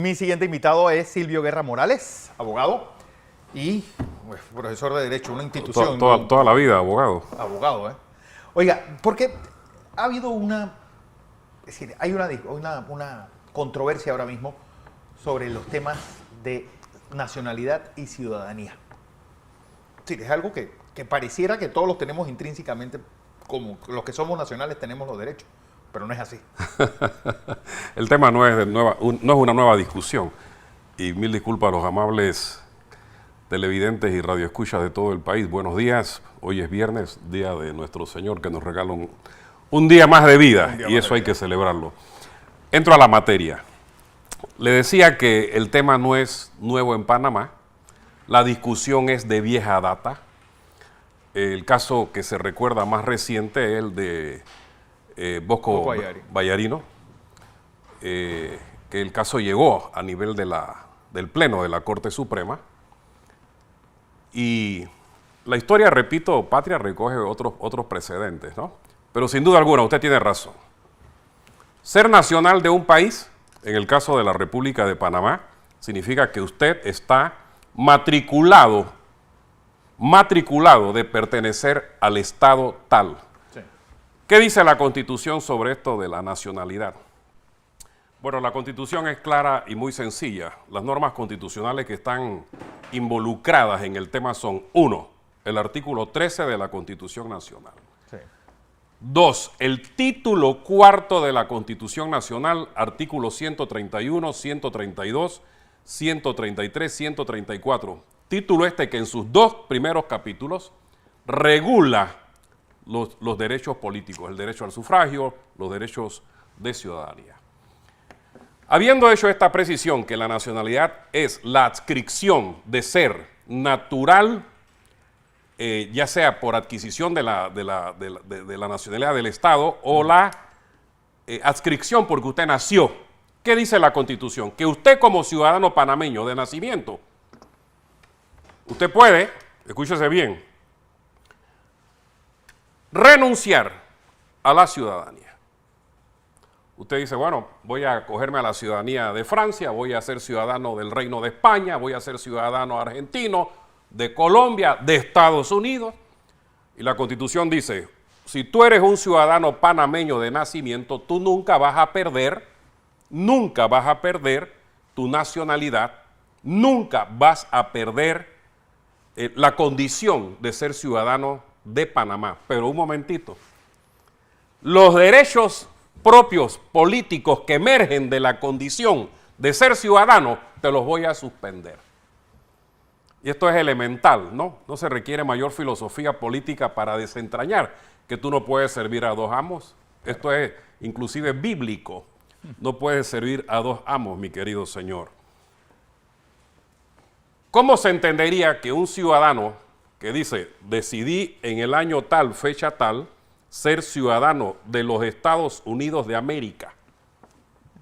Mi siguiente invitado es Silvio Guerra Morales, abogado y profesor de Derecho, una institución. Toda la vida, abogado. Abogado, ¿eh? Oiga, porque ha habido es decir, hay una controversia ahora mismo sobre los temas de nacionalidad y ciudadanía. Sí, es algo que pareciera que todos los tenemos intrínsecamente, como los que somos nacionales tenemos los derechos, pero no es así. El tema no es una nueva discusión. Y mil disculpas a los amables televidentes y radioescuchas de todo el país. Buenos días. Hoy es viernes, día de nuestro Señor, que nos regala un día más de vida, y eso hay que celebrarlo. Entro a la materia. Le decía que el tema no es nuevo en Panamá. La discusión es de vieja data. El caso que se recuerda más reciente es el de Bosco Vallarino, que el caso llegó a nivel del Pleno de la Corte Suprema. Y la historia, repito, patria recoge otros precedentes, ¿no? Pero sin duda alguna, usted tiene razón. Ser nacional de un país, en el caso de la República de Panamá, significa que usted está matriculado de pertenecer al Estado tal. Sí. ¿Qué dice la Constitución sobre esto de la nacionalidad? Bueno, la Constitución es clara y muy sencilla. Las normas constitucionales que están involucradas en el tema son: 1, el artículo 13 de la Constitución Nacional. Sí. 2, el título cuarto de la Constitución Nacional, artículos 131, 132, 133, 134. Título que en sus 2 primeros capítulos regula los derechos políticos, el derecho al sufragio, los derechos de ciudadanía. Habiendo hecho esta precisión, que la nacionalidad es la adscripción de ser natural, ya sea por adquisición de la nacionalidad del Estado o la adscripción porque usted nació. ¿Qué dice la Constitución? Que usted, como ciudadano panameño de nacimiento, usted puede, escúchese bien, renunciar a la ciudadanía. Usted dice, bueno, voy a acogerme a la ciudadanía de Francia, voy a ser ciudadano del Reino de España, voy a ser ciudadano argentino, de Colombia, de Estados Unidos. Y la Constitución dice, si tú eres un ciudadano panameño de nacimiento, tú nunca vas a perder tu nacionalidad, nunca vas a perder la condición de ser ciudadano de Panamá. Pero un momentito, los derechos propios políticos que emergen de la condición de ser ciudadano, te los voy a suspender. Y esto es elemental, ¿no? No se requiere mayor filosofía política para desentrañar que tú no puedes servir a 2 amos. Esto es inclusive bíblico. No puedes servir a 2 amos, mi querido señor. ¿Cómo se entendería que un ciudadano que dice, decidí en el año tal, fecha tal, ser ciudadano de los Estados Unidos de América?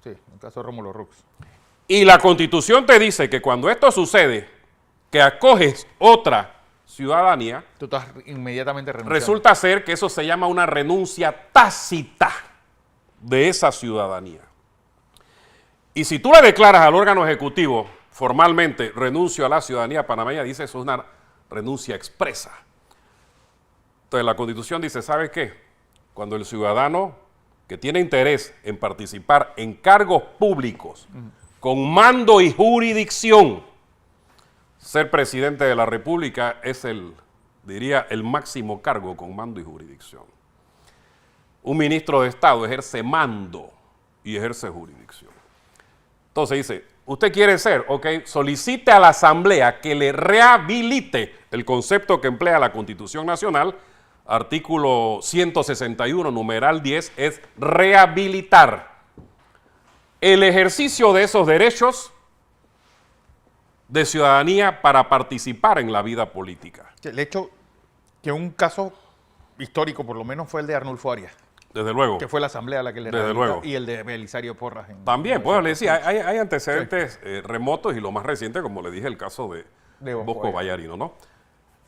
Sí, en el caso de Rómulo Rux. Y la Constitución te dice que cuando esto sucede, que acoges otra ciudadanía, tú estás inmediatamente renunciando. Resulta ser que eso se llama una renuncia tácita de esa ciudadanía. Y si tú le declaras al órgano ejecutivo formalmente, renuncio a la ciudadanía panameña, dice, eso es una renuncia expresa. Entonces la Constitución dice, ¿sabe qué? Cuando el ciudadano que tiene interés en participar en cargos públicos con mando y jurisdicción, ser presidente de la República es el máximo cargo con mando y jurisdicción. Un ministro de Estado ejerce mando y ejerce jurisdicción. Entonces dice, usted quiere ser, ok, solicite a la Asamblea que le rehabilite el concepto que emplea la Constitución Nacional. Artículo 161, numeral 10, es rehabilitar el ejercicio de esos derechos de ciudadanía para participar en la vida política. El hecho que un caso histórico, por lo menos, fue el de Arnulfo Arias. Desde luego. Que fue la asamblea a la que le rehabilitó, y el de Belisario Porras. También, pues le decía, hay antecedentes remotos, y lo más reciente, como le dije, el caso de Bosco Vallarino, ¿no?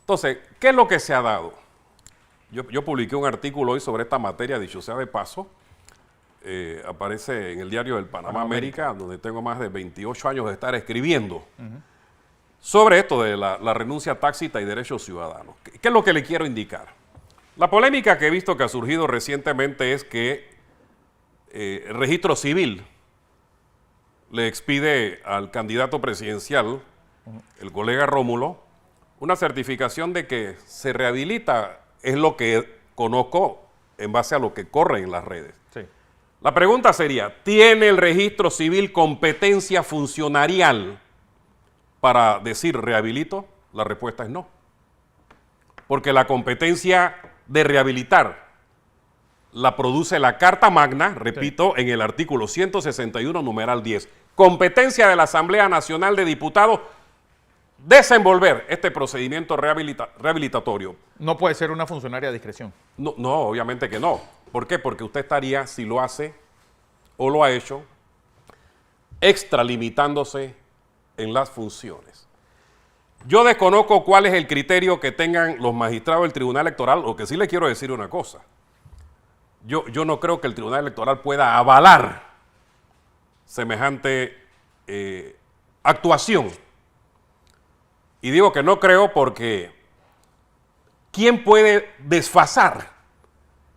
Entonces, ¿qué es lo que se ha dado? Yo publiqué un artículo hoy sobre esta materia, dicho sea de paso, aparece en el diario del Panamá América, donde tengo más de 28 años de estar escribiendo sobre esto de la renuncia tácita y derechos ciudadanos. ¿Qué es lo que le quiero indicar? La polémica que he visto que ha surgido recientemente es que el registro civil le expide al candidato presidencial, el colega Rómulo, una certificación de que se rehabilita, es lo que conozco en base a lo que corre en las redes. Sí. La pregunta sería, ¿tiene el registro civil competencia funcionarial para decir rehabilito? La respuesta es no. Porque la competencia de rehabilitar la produce la Carta Magna, repito, en el artículo 161, numeral 10. Competencia de la Asamblea Nacional de Diputados desenvolver este procedimiento rehabilitatorio. No puede ser una funcionaria a discreción. No, obviamente que no. ¿Por qué? Porque usted estaría, si lo hace o lo ha hecho, extralimitándose en las funciones. Yo desconozco cuál es el criterio que tengan los magistrados del Tribunal Electoral, o que sí le quiero decir una cosa. Yo no creo que el Tribunal Electoral pueda avalar semejante actuación. Y digo que no creo porque ¿quién puede desfasar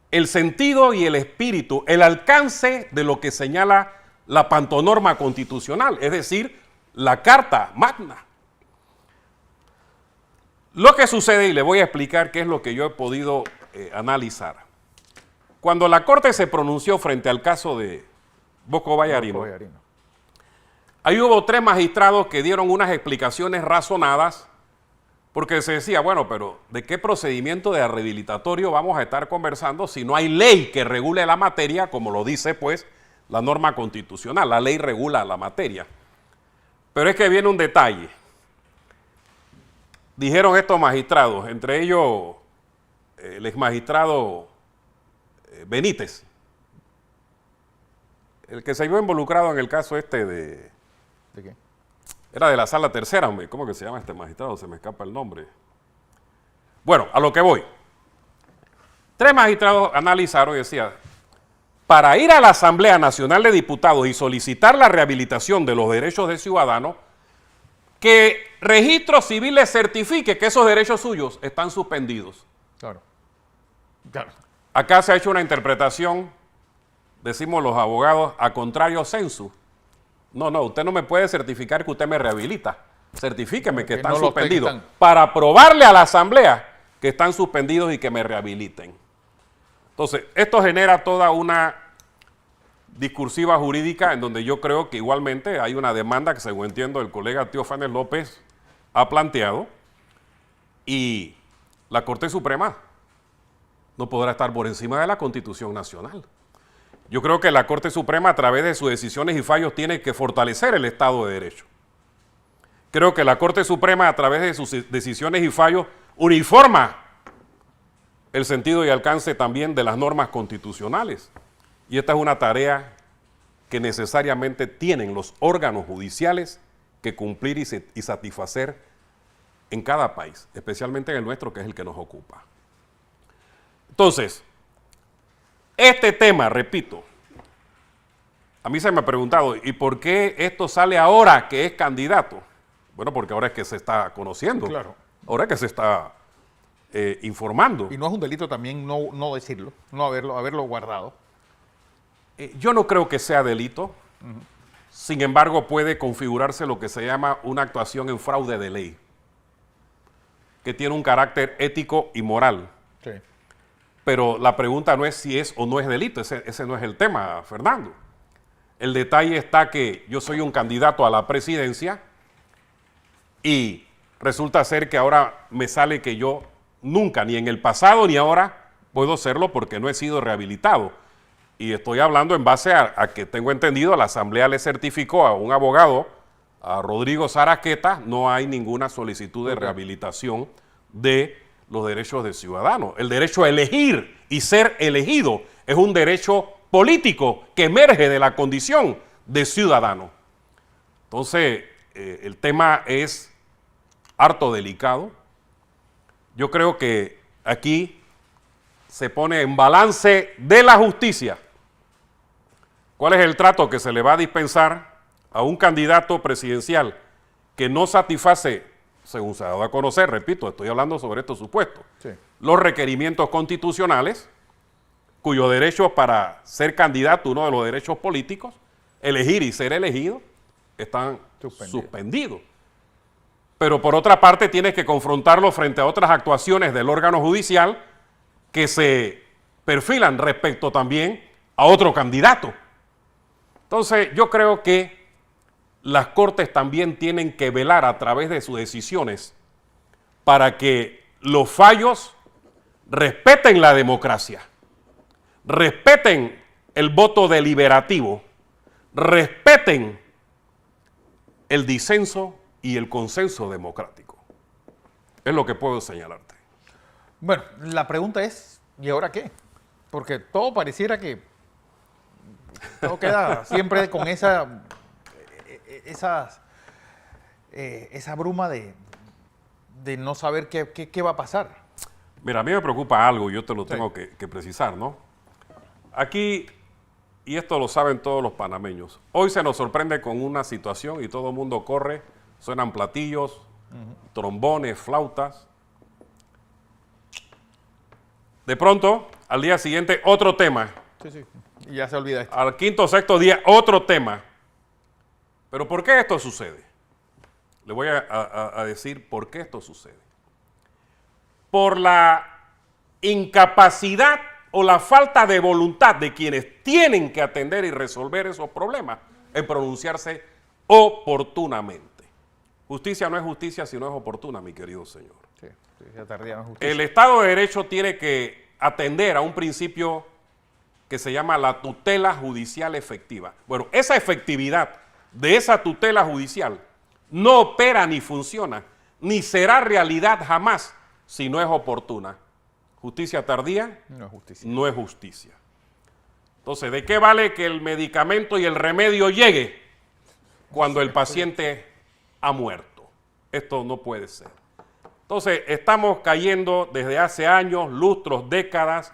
el sentido y el espíritu, el alcance de lo que señala la pantonorma constitucional, es decir, la Carta Magna? Lo que sucede, y le voy a explicar qué es lo que yo he podido analizar. Cuando la Corte se pronunció frente al caso de Bosco Vallarino, ahí hubo 3 magistrados que dieron unas explicaciones razonadas, porque se decía, bueno, pero ¿de qué procedimiento de rehabilitatorio vamos a estar conversando si no hay ley que regule la materia, como lo dice pues la norma constitucional? La ley regula la materia. Pero es que viene un detalle. Dijeron estos magistrados, entre ellos el exmagistrado Benítez, el que se vio involucrado en el caso este de... ¿De qué? Era de la Sala Tercera, hombre. ¿Cómo que se llama este magistrado? Se me escapa el nombre. Bueno, a lo que voy. 3 magistrados analizaron y decían, para ir a la Asamblea Nacional de Diputados y solicitar la rehabilitación de los derechos de ciudadanos, que registro civil les certifique que esos derechos suyos están suspendidos. Claro. Claro. Acá se ha hecho una interpretación, decimos los abogados, a contrario sensu. No, usted no me puede certificar que usted me rehabilita. Certifíqueme que están suspendidos para probarle a la Asamblea que están suspendidos y que me rehabiliten. Entonces, esto genera toda una discursiva jurídica en donde yo creo que igualmente hay una demanda que, según entiendo, el colega Teófanes López ha planteado, y la Corte Suprema no podrá estar por encima de la Constitución Nacional. Yo creo que la Corte Suprema, a través de sus decisiones y fallos, tiene que fortalecer el Estado de Derecho. Creo que la Corte Suprema, a través de sus decisiones y fallos, uniforma el sentido y alcance también de las normas constitucionales. Y esta es una tarea que necesariamente tienen los órganos judiciales que cumplir y satisfacer en cada país, especialmente en el nuestro, que es el que nos ocupa. Entonces, este tema, repito, a mí se me ha preguntado, ¿y por qué esto sale ahora que es candidato? Bueno, porque ahora es que se está conociendo, claro. Ahora es que se está informando. Y no es un delito también no decirlo, no haberlo guardado. Yo no creo que sea delito. Sin embargo, puede configurarse lo que se llama una actuación en fraude de ley, que tiene un carácter ético y moral. Sí. Pero la pregunta no es si es o no es delito, ese no es el tema, Fernando. El detalle está que yo soy un candidato a la presidencia y resulta ser que ahora me sale que yo nunca, ni en el pasado ni ahora, puedo serlo porque no he sido rehabilitado. Y estoy hablando en base a que tengo entendido, la Asamblea le certificó a un abogado, a Rodrigo Zaraqueta, no hay ninguna solicitud de rehabilitación de los derechos de ciudadanos. El derecho a elegir y ser elegido es un derecho político que emerge de la condición de ciudadano. Entonces, el tema es harto delicado. Yo creo que aquí se pone en balance de la justicia ¿Cuál es el trato que se le va a dispensar a un candidato presidencial que no satisface, según se ha dado a conocer, repito, estoy hablando sobre estos supuestos, Sí. los requerimientos constitucionales, cuyo derecho para ser candidato, uno de los derechos políticos, elegir y ser elegido, están suspendidos? Pero por otra parte tienes que confrontarlo frente a otras actuaciones del órgano judicial que se perfilan respecto también a otro candidato. Entonces yo creo que las Cortes también tienen que velar a través de sus decisiones para que los fallos respeten la democracia, respeten el voto deliberativo, respeten el disenso y el consenso democrático. Es lo que puedo señalarte. Bueno, la pregunta es, ¿y ahora qué? Porque todo pareciera que todo queda siempre con esa bruma de no saber qué va a pasar. Mira, a mí me preocupa algo, yo te lo tengo que precisar, ¿no? Aquí, y esto lo saben todos los panameños, hoy se nos sorprende con una situación y todo el mundo corre, suenan platillos, trombones, flautas. De pronto, al día siguiente, otro tema. Sí. Y ya se olvida esto. Al quinto o sexto día, otro tema. ¿Pero por qué esto sucede? Le voy a decir por qué esto sucede. Por la incapacidad o la falta de voluntad de quienes tienen que atender y resolver esos problemas en pronunciarse oportunamente. Justicia no es justicia si no es oportuna, mi querido señor. Sí, justicia tardía no es justicia. El Estado de Derecho tiene que atender a un principio que se llama la tutela judicial efectiva. Bueno, esa efectividad de esa tutela judicial no opera ni funciona, ni será realidad jamás si no es oportuna. Justicia tardía no es justicia. No es justicia. Entonces, ¿de qué vale que el medicamento y el remedio llegue cuando el paciente ha muerto? Esto no puede ser. Entonces, estamos cayendo desde hace años, lustros, décadas,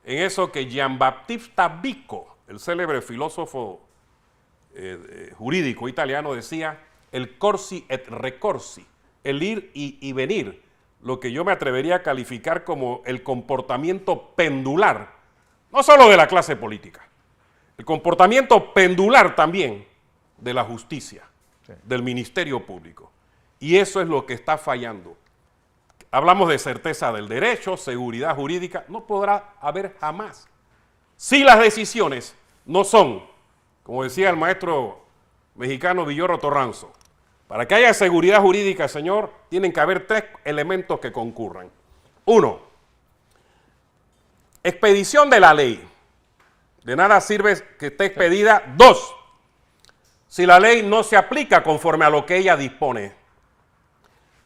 en eso que Giambattista Vico, el célebre filósofo jurídico italiano, decía, el corsi et recorsi, el ir y venir, lo que yo me atrevería a calificar como el comportamiento pendular, no solo de la clase política, el comportamiento pendular también de la justicia, del Ministerio Público. Y eso es lo que está fallando. Hablamos de certeza del derecho, seguridad jurídica, no podrá haber jamás. Si las decisiones no son, como decía el maestro mexicano Villoro Torranzo, para que haya seguridad jurídica, señor, tienen que haber tres elementos que concurran. Uno, expedición de la ley. De nada sirve que esté expedida. Dos, si la ley no se aplica conforme a lo que ella dispone.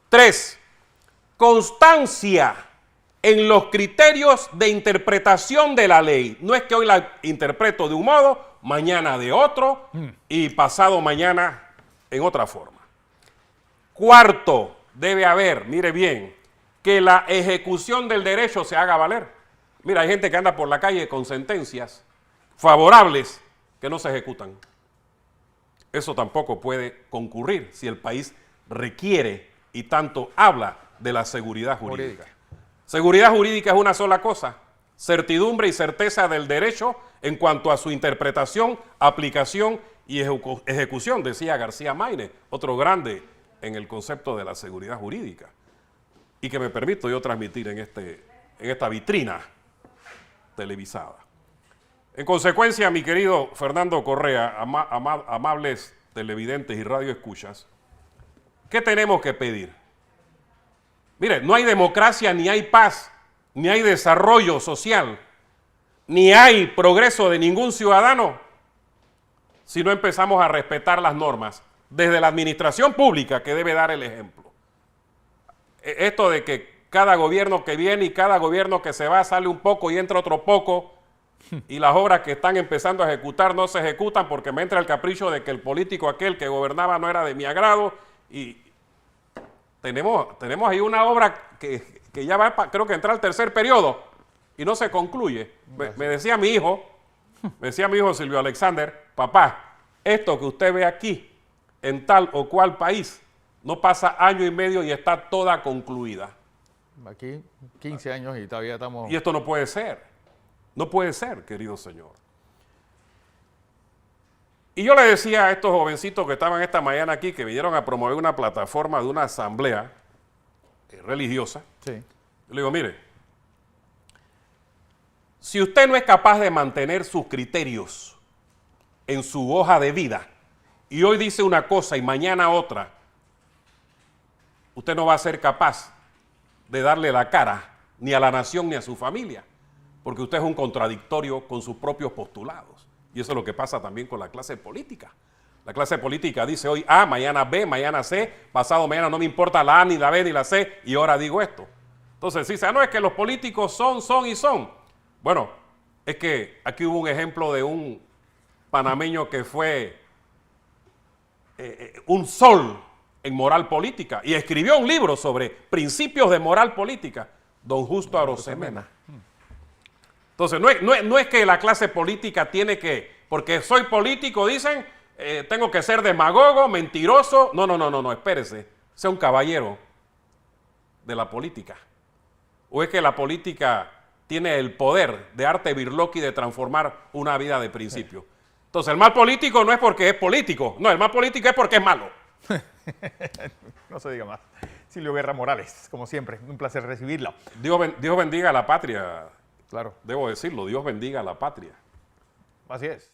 Tres, constancia en los criterios de interpretación de la ley. No es que hoy la interpreto de un modo, mañana de otro y pasado mañana en otra forma. Cuarto, debe haber, mire bien, que la ejecución del derecho se haga valer. Mira, hay gente que anda por la calle con sentencias favorables que no se ejecutan. Eso tampoco puede concurrir si el país requiere y tanto habla de la seguridad jurídica. Seguridad jurídica es una sola cosa, certidumbre y certeza del derecho en cuanto a su interpretación, aplicación y ejecución, decía García Maine, otro grande en el concepto de la seguridad jurídica, y que me permito yo transmitir en esta vitrina televisada. En consecuencia, mi querido Fernando Correa, amables televidentes y radioescuchas, ¿qué tenemos que pedir? Mire, no hay democracia, ni hay paz, ni hay desarrollo social, ni hay progreso de ningún ciudadano si no empezamos a respetar las normas desde la administración pública, que debe dar el ejemplo. Esto de que cada gobierno que viene y cada gobierno que se va sale un poco y entra otro poco, y las obras que están empezando a ejecutar no se ejecutan porque me entra el capricho de que el político aquel que gobernaba no era de mi agrado, y tenemos ahí una obra que ya va, creo que entrar al tercer periodo y no se concluye. Me decía mi hijo Me decía mi hijo Silvio Alexander, papá, esto que usted ve aquí, en tal o cual país, no pasa año y medio y está toda concluida. Aquí 15 años y todavía estamos... Y esto no puede ser. No puede ser, querido señor. Y yo le decía a estos jovencitos que estaban esta mañana aquí, que vinieron a promover una plataforma de una asamblea religiosa, Sí. yo le digo, mire, si usted no es capaz de mantener sus criterios en su hoja de vida, y hoy dice una cosa y mañana otra, usted no va a ser capaz de darle la cara ni a la nación ni a su familia, porque usted es un contradictorio con sus propios postulados. Y eso es lo que pasa también con la clase política. La clase política dice hoy A, mañana B, mañana C, pasado mañana no me importa la A, ni la B, ni la C, y ahora digo esto. Entonces dice, no, es que los políticos son y son. Bueno, es que aquí hubo un ejemplo de un panameño que fue un sol en moral política y escribió un libro sobre principios de moral política, don Justo Arosemena. Entonces, no es que la clase política tiene que, porque soy político, dicen, tengo que ser demagogo, mentiroso. No, espérese, sea un caballero de la política. ¿O es que la política tiene el poder de arte birloqui de transformar una vida de principio? Entonces, el mal político no es porque es político, no, el mal político es porque es malo. No se diga más. Silvio Guerra Morales, como siempre, un placer recibirla. Dios bendiga a la patria. Claro. Debo decirlo, Dios bendiga a la patria. Así es.